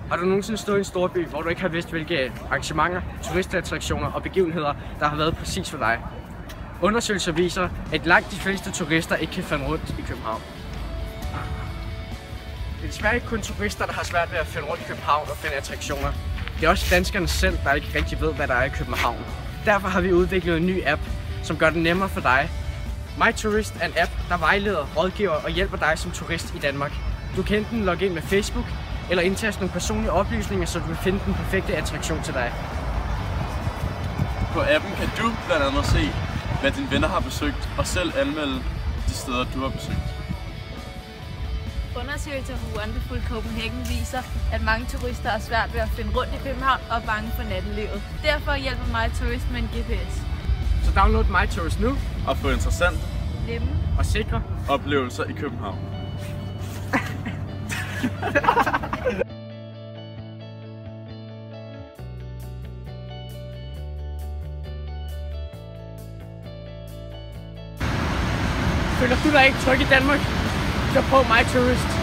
Har du nogensinde stået i en storby, hvor du ikke har vidst, hvilke arrangementer, turistattraktioner og begivenheder, der har været præcis for dig? Undersøgelser viser, at langt de fleste turister ikke kan finde rundt i København. Det er desværre ikke kun turister, der har svært ved at finde rundt i København og finde attraktioner. Det er også danskerne selv, der ikke rigtig ved, hvad der er i København. Derfor har vi udviklet en ny app, som gør det nemmere for dig. MyTourist er en app, der vejleder, rådgiver og hjælper dig som turist i Danmark. Du kan enten logge ind med Facebook, eller indtaste nogle personlige oplysninger, så du kan finde den perfekte attraktion til dig. På appen kan du blandt andet se, hvad dine venner har besøgt, og selv anmelde de steder, du har besøgt. Undersøgelser fra Wonderful Copenhagen viser, at mange turister har svært ved at finde rundt i København og er bange for nattelivet. Derfor hjælper MyTourist med en GPS. Så download MyTourist nu Og få interessante Nemme og sikre oplevelser i København. Føler du dig ikke tryg i Danmark? Så prøv MyTourist.